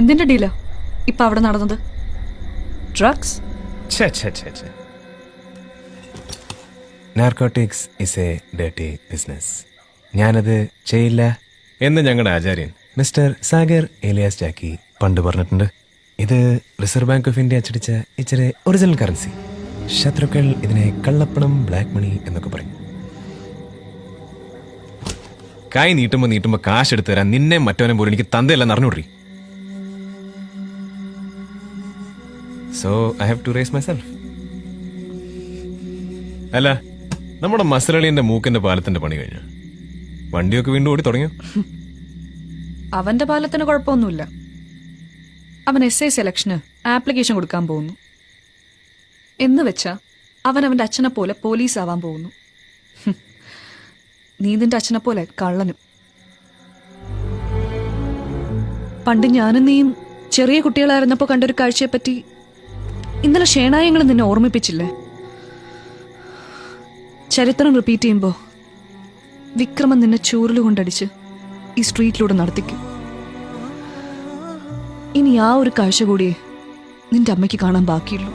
എന്തിന്റെ ഡീലാ ഇപ്പൊ അവിടെ നടന്നത്? Drugs? Narcotics is A dirty business. ഞാനത് ചെയ്യില്ല എന്ന് ഞങ്ങളുടെ ആചാര്യൻ മിസ്റ്റർ സാഗർ ഏലിയാസ് ജാക്കി പണ്ട് പറഞ്ഞിട്ടുണ്ട്. ഇത് റിസർവ് ബാങ്ക് ഓഫ് ഇന്ത്യ അച്ചടിച്ച ഇച്ചിരി ഒറിജിനൽ കറൻസി. ശത്രുക്കൾ ഇതിനെ കള്ളപ്പണം, ബ്ലാക്ക് മണി എന്നൊക്കെ പറയും. കൈ നീട്ടുമ്പോ കാശ് എടുത്തു തരാൻ നിന്നെ മറ്റവനെ പോലും എനിക്ക് തന്തയല്ലെന്ന് അറിഞ്ഞൂടി. So I have to raise myself. അല്ല, നമ്മുടെ മസലളിന്റെ മൂക്കിന്റെ പാലത്തിന്റെ പണി കഴിഞ്ഞു. വണ്ടിയൊക്കെ വീണ്ടും ഓടി തുടങ്ങിയോ? അവന്റെ പാലത്തിന് കുഴപ്പമൊന്നുമില്ല. അവൻ SI സെലക്ഷന് ആപ്ലിക്കേഷൻ കൊടുക്കാൻ പോകുന്നു. എന്ന് വെച്ചാ അവൻ അവന്റെ അച്ഛനെ പോലെ പോലീസ് ആവാൻ പോകുന്നു. നീ നിന്റെ അച്ഛനെ പോലെ കള്ളനും. പണ്ട് ഞാനും നീയും ചെറിയ കുട്ടികളായിരുന്നപ്പോ കണ്ടൊരു കാഴ്ചയെപ്പറ്റി ഇന്നലെ ഷേണായങ്ങൾ നിന്നെ ഓർമ്മിപ്പിച്ചില്ലേ? ചരിത്രം റിപ്പീറ്റ് ചെയ്യുമ്പോ വിക്രമൻ നിന്നെ ചൂരല് കൊണ്ടടിച്ച് ഈ സ്ട്രീറ്റിലൂടെ നടത്തിക്കും. ഇനി ആ ഒരു കാഴ്ച കൂടിയേ നിന്റെ അമ്മയ്ക്ക് കാണാൻ ബാക്കിയുള്ളൂ.